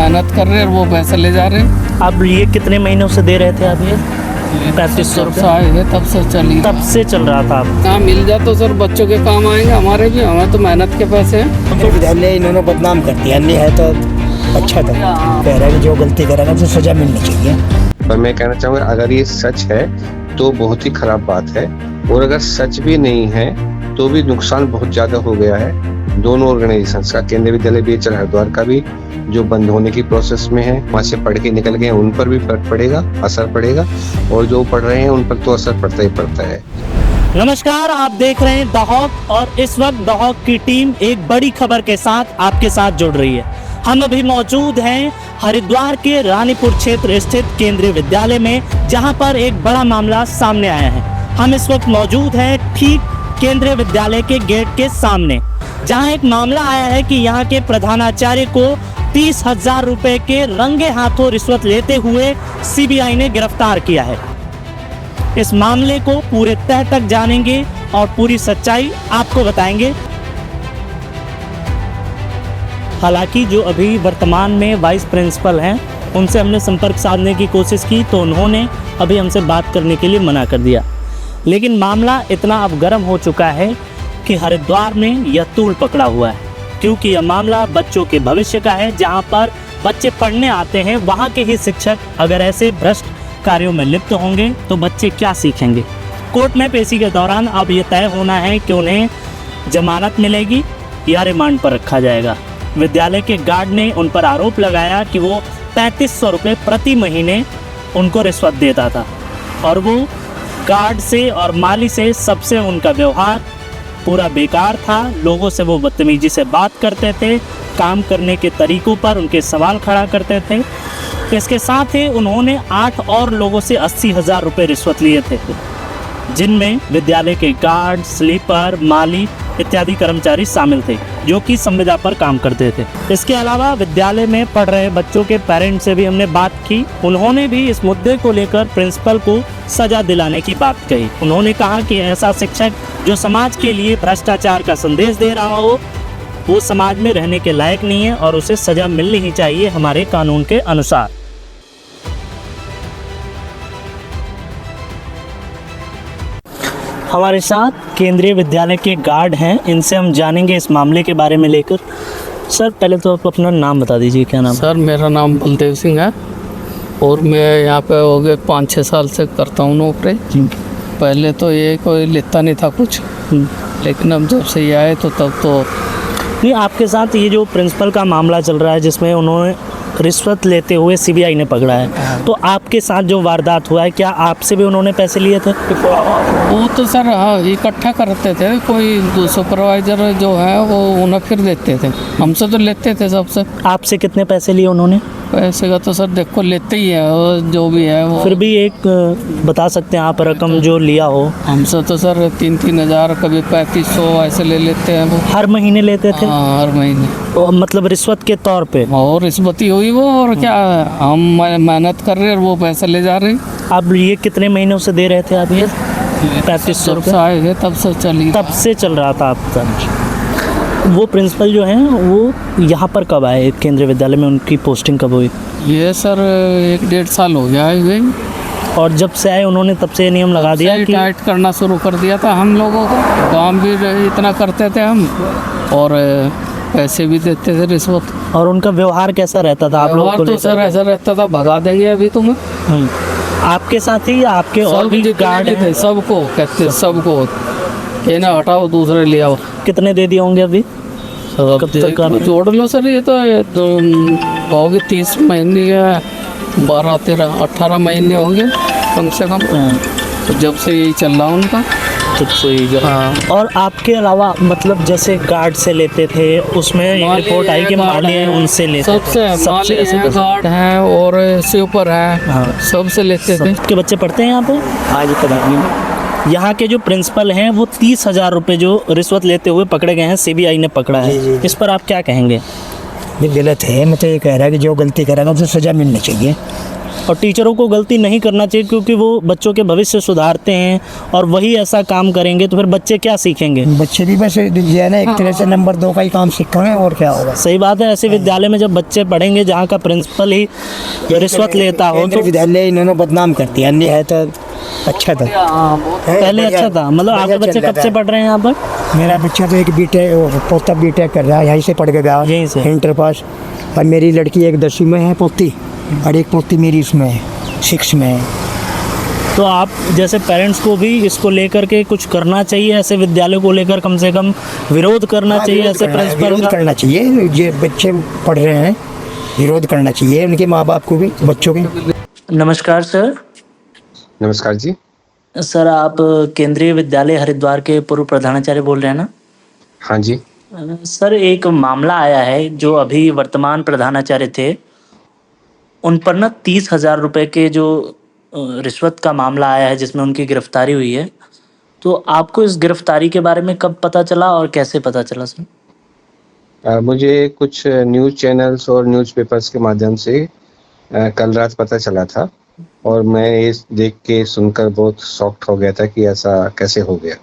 मेहनत कर रहे हैं और वो पैसे ले जा रहे हैं। अब ये कितने महीनों से दे रहे थे आप ये 3500 जब से आए हैं तब से चली तब से चल रहा था आप? कहाँ मिल जाए तो सर बच्चों के काम आएंगे, हमारे भी, हमें तो मेहनत के पैसे हैं। विद्यालय इन्होंने बदनाम कर दिया, नहीं है तो अच्छा था। कह रहा है कि जो गलती करेगा उसे सजा मिलनी चाहिए। पर मैं कहना चाहूँगा अगर ये सच है तो बहुत ही खराब बात है, और अगर सच भी नहीं है तो भी नुकसान बहुत ज्यादा हो गया है दोनों ऑर्गेनाइजेशन का, केंद्रीय विद्यालय बीएच हरिद्वार का भी जो बंद होने की प्रोसेस में है, वहाँ से पढ़ के निकल गए हैं उन पर भी फर्क पड़ेगा, असर पड़ेगा, और जो पढ़ रहे हैं उन पर तो असर पड़ता ही पड़ता है। नमस्कार, आप देख रहे हैं द हॉक और इस वक्त द हॉक की टीम एक बड़ी खबर के साथ आपके साथ जुड़ रही है। हम अभी मौजूद हैं हरिद्वार के रानीपुर क्षेत्र स्थित केंद्रीय विद्यालय में, जहां पर एक बड़ा मामला सामने आया है। हम इस वक्त मौजूद हैं ठीक केंद्रीय विद्यालय के गेट के सामने, जहां एक मामला आया है कि यहां के प्रधानाचार्य को 30,000 रुपए के रंगे हाथों रिश्वत लेते हुए सीबीआई ने गिरफ्तार किया है। इस मामले को पूरे तह तक जानेंगे और पूरी सच्चाई आपको बताएंगे। हालांकि जो अभी वर्तमान में वाइस प्रिंसिपल हैं, उनसे हमने संपर्क साधने की कोशिश की तो उन्होंने अभी हमसे बात करने के लिए मना कर दिया। लेकिन मामला इतना अब गर्म हो चुका है कि हरिद्वार में यह तूल पकड़ा हुआ है, क्योंकि यह मामला बच्चों के भविष्य का है। जहां पर बच्चे पढ़ने आते हैं, वहां के ही शिक्षक अगर ऐसे भ्रष्ट कार्यों में लिप्त होंगे तो बच्चे क्या सीखेंगे। कोर्ट में पेशी के दौरान अब ये तय होना है कि उन्हें जमानत मिलेगी या रिमांड पर रखा जाएगा। विद्यालय के गार्ड ने उन पर आरोप लगाया कि वो 3500 रुपये प्रति महीने उनको रिश्वत देता था, और वो गार्ड से और माली से सबसे उनका व्यवहार पूरा बेकार था। लोगों से वो बदतमीजी से बात करते थे, काम करने के तरीकों पर उनके सवाल खड़ा करते थे। इसके साथ ही उन्होंने 8 और लोगों से 80,000 रुपये रिश्वत लिए थे, जिनमें विद्यालय के गार्ड, स्लीपर, माली इत्यादि कर्मचारी शामिल थे, जो कि संविदा पर काम करते थे। इसके अलावा विद्यालय में पढ़ रहे बच्चों के पेरेंट्स से भी हमने बात की। उन्होंने भी इस मुद्दे को लेकर प्रिंसिपल को सजा दिलाने की बात कही। उन्होंने कहा कि ऐसा शिक्षक जो समाज के लिए भ्रष्टाचार का संदेश दे रहा हो, वो समाज में रहने के लायक नहीं है और उसे सजा मिलनी ही चाहिए हमारे कानून के अनुसार। हमारे साथ केंद्रीय विद्यालय के गार्ड हैं, इनसे हम जानेंगे इस मामले के बारे में लेकर। सर, पहले तो आप अपना नाम बता दीजिए, क्या नाम? सर, मेरा नाम बलदेव सिंह है और मैं यहाँ पे हो गए 5-6 साल से करता हूँ नौकरी। पहले तो ये कोई लेता नहीं था कुछ, लेकिन अब जब से ये आए तो तब तो नहीं। आपके साथ ये जो प्रिंसिपल का मामला चल रहा है, जिसमें उन्होंने रिश्वत लेते हुए सीबीआई ने पकड़ा है, तो आपके साथ जो वारदात हुआ है, क्या आपसे भी उन्होंने पैसे लिए थे? वो तो सर हाँ इकट्ठा करते थे, कोई सुपरवाइजर जो है वो उन्हें फिर देते थे, हमसे तो लेते थे सबसे। आपसे कितने पैसे लिए उन्होंने? पैसे का तो सर देखो लेते ही है वो, जो भी है वो। फिर भी एक बता सकते हैं आप रकम जो लिया हो? हमसे तो सर 3-3 हज़ार, कभी 3500 ऐसे ले लेते हैं वो। हर महीने लेते थे? हाँ, हर महीने। तो मतलब रिश्वत के तौर पे? और रिश्वती हुई वो, और क्या, हम मेहनत कर रहे हैं और वो पैसे ले जा रहे हैं। अब ये कितने महीनों से दे रहे थे आप ये 3500 रुपये? आए हैं तब से तब से चल रहा था आपका। वो प्रिंसिपल जो हैं वो यहाँ पर कब आए केंद्रीय विद्यालय में, उनकी पोस्टिंग कब हुई? ये सर 1-1.5 साल हो गया है हुए। और जब से आए उन्होंने तब से नियम लगा दिया कि टाइट करना शुरू कर दिया था हम लोगों को। काम भी इतना करते थे हम और पैसे भी देते थे रिश्वत। और उनका व्यवहार कैसा रहता था आप लोगों को? तो सर ऐसा रहता था, भगा देंगे अभी तुम्हें। आपके साथ ही या आपके और भी गार्ड थे? सबको कहते, सबको ये ना हटाओ, दूसरे ले आओ। कितने दे दिए होंगे अभी? कब तक जोड़ लो सर, ये तो होगी 30 महीने या 12-13-18 महीने होंगे कम से कम, तो जब से यही चल रहा उनका। हाँ। और आपके अलावा मतलब जैसे गार्ड से लेते थे, उसमें रिपोर्ट आई कि माली है उनसे लेते सबसे गार्ड है और स्वीपर है। हाँ। सबसे लेते थे। के बच्चे पढ़ते हैं यहाँ पे? आज तक यहाँ के जो प्रिंसिपल हैं वो 30,000 रुपये जो रिश्वत लेते हुए पकड़े गए हैं, सीबीआई ने पकड़ा है। जी। इस पर आप क्या कहेंगे? ये गलत है। मैं तो ये कह रहा है कि जो गलती करेगा उसे सजा मिलनी चाहिए। और टीचरों को गलती नहीं करना चाहिए, क्योंकि वो बच्चों के भविष्य सुधारते हैं और वही ऐसा काम करेंगे तो फिर बच्चे क्या सीखेंगे। बच्चे भी बस ये है ना, एक तरह से नंबर 2 का ही काम सीखेंगे और क्या होगा। सही बात है। ऐसे विद्यालय में जब बच्चे पढ़ेंगे जहाँ का प्रिंसिपल ही रिश्वत लेता हो केंद्रीय तो विद्यालय इन्होंने बदनाम कर दिया, अन्य है तो अच्छा था। पहले अच्छा था। मतलब आपके बच्चे कब से पढ़ रहे हैं यहाँ पर? मेरा बच्चा तो एक बीटेक, पोता बीटेक कर रहा है, यहीं से पढ़ के गया, यहीं से इंटर पास। और मेरी लड़की एक 10वीं में है पोती, और एक पोती मेरी इसमें है 6 में है। तो आप जैसे पेरेंट्स को भी इसको लेकर के कुछ करना चाहिए, ऐसे विद्यालय को लेकर कम से कम विरोध करना चाहिए ऐसे प्रिंसिपल विरोध का। करना चाहिए, जो बच्चे पढ़ रहे हैं विरोध करना चाहिए उनके माँ बाप को भी, बच्चों के। नमस्कार सर। नमस्कार जी। सर आप केंद्रीय विद्यालय हरिद्वार के पूर्व प्रधानाचार्य बोल रहे हैं ना? हाँ जी। सर एक मामला आया है, जो अभी वर्तमान प्रधानाचार्य थे उन पर ना 30,000 रुपए के जो रिश्वत का मामला आया है, जिसमें उनकी गिरफ्तारी हुई है। तो आपको इस गिरफ्तारी के बारे में कब पता चला और कैसे पता चला सर? मुझे कुछ न्यूज़ चैनल्स और न्यूज़पेपर्स के माध्यम से कल रात पता चला था, और मैं ये देख के सुनकर बहुत शॉक्ड हो गया था कि ऐसा कैसे हो गया।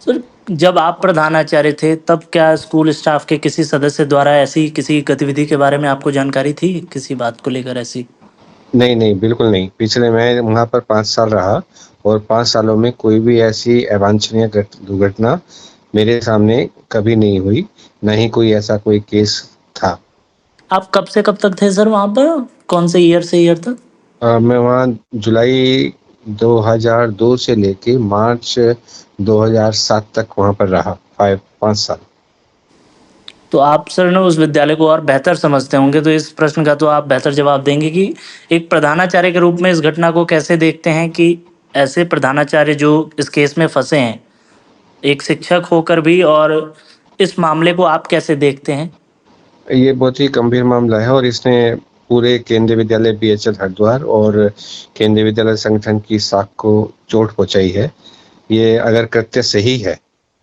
सर जब आप प्रधानाचार्य थे तब क्या स्कूल स्टाफ के किसी सदस्य द्वारा ऐसी किसी गतिविधि के बारे में आपको जानकारी थी, किसी बात को लेकर ऐसी? नहीं, नहीं, बिल्कुल नहीं। पिछले मैं वहाँ पर 5 साल रहा, और 5 सालों में कोई भी ऐसी अवांछनीय दुर्घटना मेरे सामने कभी नहीं हुई, ना ही कोई ऐसा कोई केस था। आप कब से कब तक थे सर वहाँ पर? कौन से ईयर से ईयर तक? मैं वहाँ जुलाई 2002 से लेके मार्च 2007 तक वहाँ पर रहा, 5 साल। तो आप सर ना उस विद्यालय को और बेहतर समझते होंगे, तो इस प्रश्न का तो आप बेहतर जवाब देंगे कि एक प्रधानाचार्य के रूप में इस घटना को कैसे देखते हैं कि ऐसे प्रधानाचार्य जो इस केस में फंसे हैं, एक शिक्षक होकर भी, और इस मामले को आप कैसे देखते हैं? ये बहुत ही गंभीर मामला है, और इसने पूरे केंद्रीय विद्यालय बीएचएल हरिद्वार और केंद्रीय विद्यालय संगठन की साख को चोट पहुंचाई है। ये अगर कृत्य सही है,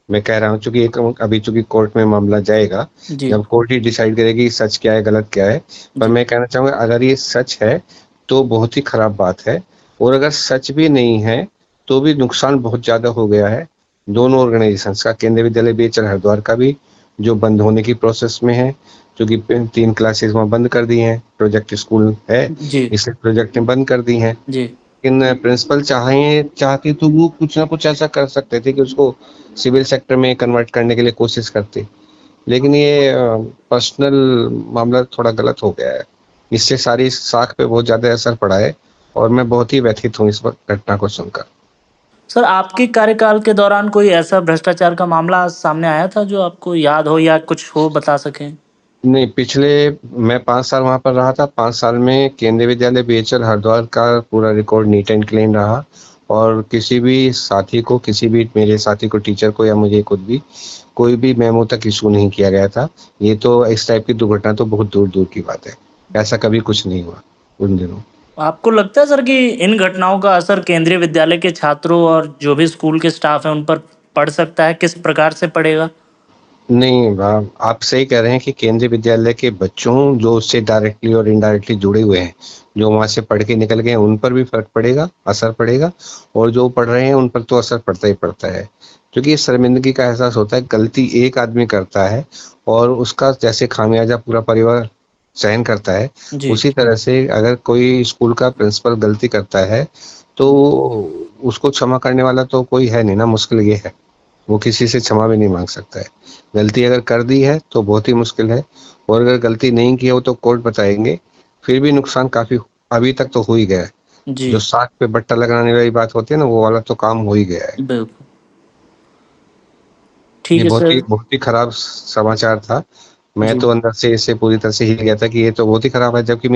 मैं कह रहा हूँ, चूंकि कोर्ट में मामला जाएगा, जी। जब कोर्ट ही डिसाइड करेगी सच क्या है गलत क्या है। पर मैं कहना चाहूँगा, अगर ये सच है तो बहुत ही खराब बात है, और अगर सच भी नहीं है तो भी नुकसान बहुत ज़्यादा हो गया है दोनों ऑर्गेनाइजेशंस का, केंद्रीय विद्यालय बीएचएल हरिद्वार का भी, जो बंद होने की प्रोसेस में है, क्योंकि 3 क्लासेस वहाँ बंद कर दी हैं, प्रोजेक्ट स्कूल है, जी। इसलिए प्रोजेक्ट बंद कर दी हैं। जी। लेकिन प्रिंसिपल चाहते तो वो कुछ ना कुछ ऐसा कर सकते थे कि उसको सिविल सेक्टर में कन्वर्ट करने के लिए कोशिश करते, लेकिन ये पर्सनल मामला थोड़ा गलत हो गया है। इससे सारी साख पे बहुत ज़्यादा असर पड़ा है, और मैं बहुत ही व्यथित हूँ इस घटना को सुनकर। सर आपके कार्यकाल के दौरान कोई ऐसा भ्रष्टाचार का मामला सामने आया था जो आपको याद हो या कुछ हो बता सकें? नहीं, पिछले मैं 5 साल वहाँ पर रहा था। 5 साल में केंद्रीय विद्यालय बीएचएल हरिद्वार का पूरा रिकॉर्ड नीट एंड क्लीन रहा, और किसी भी मेरे साथी को, टीचर को या मुझे खुद भी, कोई भी मेमो तक इशू नहीं किया गया था। ये तो इस टाइप की दुर्घटना तो बहुत दूर-दूर की बात है। ऐसा कभी कुछ नहीं हुआ उन दिनों। आपको लगता है सर कि इन घटनाओं का असर केंद्रीय विद्यालय के छात्रों और जो भी स्कूल के स्टाफ हैं उन पर पड़ सकता है? किस प्रकार से पड़ेगा? नहीं, आप सही कह रहे हैं कि केंद्रीय विद्यालय के बच्चों जो उससे डायरेक्टली और इनडायरेक्टली जुड़े हुए हैं, जो वहाँ से पढ़ के निकल गए हैं, उन पर भी फ़र्क पड़ेगा, असर पड़ेगा, और जो पढ़ रहे हैं उन पर तो असर पड़ता ही पड़ता है। क्योंकि ये शर्मिंदगी का एहसास होता है, गलती एक आदमी करता है और उसका जैसे खामियाजा पूरा परिवार सहन करता है, जी। उसी तरह से अगर कोई स्कूल का प्रिंसिपल गलती करता है, तो उसको क्षमा करने वाला तो कोई है नहीं ना, मुश्किल ये है। वो किसी से क्षमा भी नहीं माँग सकता है। गलती अगर कर दी है तो बहुत ही मुश्किल है, और अगर गलती नहीं की हो तो कोर्ट बताएँगे। फिर भी नुकसान काफ़ी अभी तक तो हो ही गया है। जी। जो साख पे बट्टा लगाने वाली बात होती है ना, वो वाला तो काम हो ही गया है। बिल्कुल। ठीक ये है सर। बहुत ही खराब समाचार था। मैं जी। तो अंदर से इससे पूरी तरह से हिल गया था कि ये तो बहुत ही खराब है, जबकि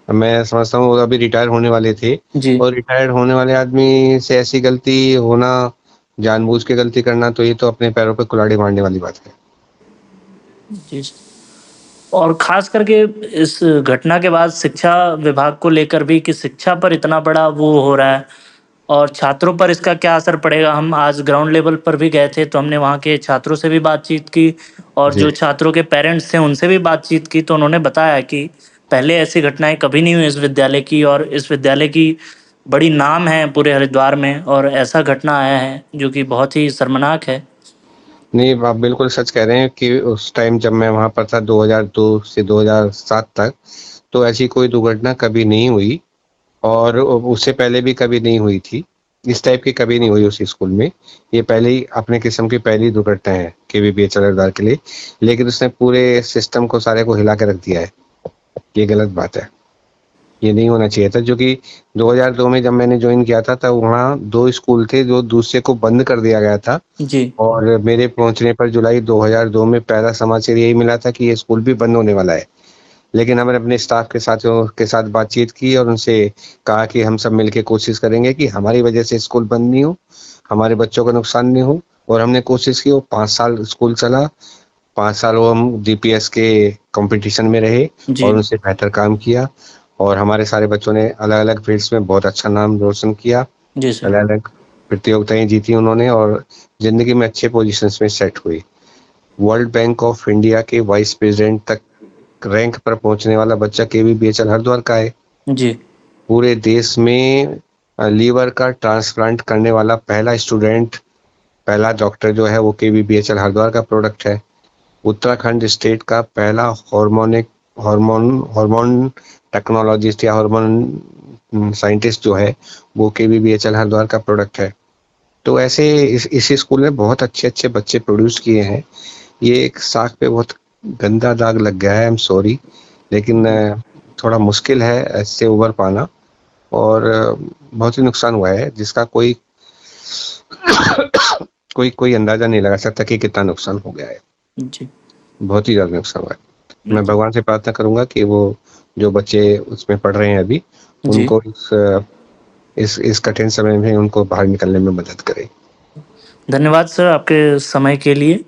मैं समझता हूँ वो अभी रिटायर होने वाले थे, जी। और रिटायर्ड होने वाले आदमी से ऐसी गलती होना, जानबूझ के गलती करना, तो ये तो अपने पैरों पे कुल्हाड़ी मारने वाली बात है। जी। और खास करके इस घटना के बाद शिक्षा विभाग को लेकर भी कि शिक्षा पर इतना बड़ा वो हो रहा है और छात्रों पर इसका क्या असर पड़ेगा। हम आज ग्राउंड लेवल पर भी गए थे, तो हमने वहाँ के छात्रों से भी बातचीत की और जी। जो छात्रों के पेरेंट्स थे उनसे भी बातचीत की, तो उन्होंने बताया कि पहले ऐसी घटनाएं कभी नहीं हुई इस विद्यालय की, और इस विद्यालय की बड़ी नाम है पूरे हरिद्वार में, और ऐसा घटना आया है जो कि बहुत ही शर्मनाक है। नहीं, आप बिल्कुल सच कह रहे हैं कि उस टाइम जब मैं वहाँ पर था 2002 से 2007 तक, तो ऐसी कोई दुर्घटना कभी नहीं हुई और उससे पहले भी कभी नहीं हुई थी। इस टाइप की कभी नहीं हुई उस स्कूल में। ये पहले ही अपने किस्म की पहली दुर्घटना है केवीपीएच हरिद्वार के लिए, लेकिन उसने पूरे सिस्टम को सारे को हिला के रख दिया है। ये गलत बात है। ये नहीं होना चाहिए था, जो कि 2002 में जब मैंने जॉइन किया था तब वहाँ 2 स्कूल थे जो दूसरे को बंद कर दिया गया था। जी। और मेरे पहुंचने पर जुलाई 2002 में पहला समाचार यही मिला था कि ये स्कूल भी बंद होने वाला है। लेकिन हमने अपने स्टाफ के साथ बातचीत की और उनसे कहा कि हम सब मिलके कोशिश करेंगे कि हमारी वजह से स्कूल बंद नहीं हो, हमारे बच्चों का नुकसान नहीं हो। और हमने कोशिश की, वो 5 साल स्कूल चला। 5 साल वो हम डीपीएस के कंपटीशन में रहे जी। और उनसे बेहतर काम किया और हमारे सारे बच्चों ने अलग-अलग फील्ड्स में बहुत अच्छा नाम रोशन किया। जी सर। अलग-अलग प्रतियोगिताएं जीती उन्होंने और जिंदगी में अच्छे पोजीशंस में सेट हुई। वर्ल्ड बैंक ऑफ इंडिया के वाइस प्रेसिडेंट तक रैंक पर पहुंचने वाला बच्चा केवीपीएचएल हरिद्वार का है। जी। पूरे देश में लीवर का ट्रांसप्लांट करने वाला पहला स्टूडेंट, पहला डॉक्टर जो है वो केवीपीएचएल हरिद्वार का प्रोडक्ट है। उत्तराखंड स्टेट का पहला हार्मोन टेक्नोलॉजिस्ट या हार्मोन साइंटिस्ट जो है वो केवीपीएचएल हरिद्वार का प्रोडक्ट है। तो ऐसे इस स्कूल में बहुत अच्छे बच्चे प्रोड्यूस किए हैं। ये एक साख पे बहुत गंदा दाग लग गया है, आई एम सॉरी, लेकिन थोड़ा मुश्किल है ऐसे उबर पाना और बहुत ही नुकसान हुआ है जिसका कोई अंदाजा नहीं लगा सकता कि कितना नुकसान हो गया है। जी। बहुत ही ज्यादा नुकसान हुआ है। मैं भगवान से प्रार्थना करूंगा कि वो जो बच्चे उसमें पढ़ रहे हैं अभी, जी। उनको इस कठिन समय में उनको बाहर निकलने में मदद करे। धन्यवाद सर आपके समय के लिए।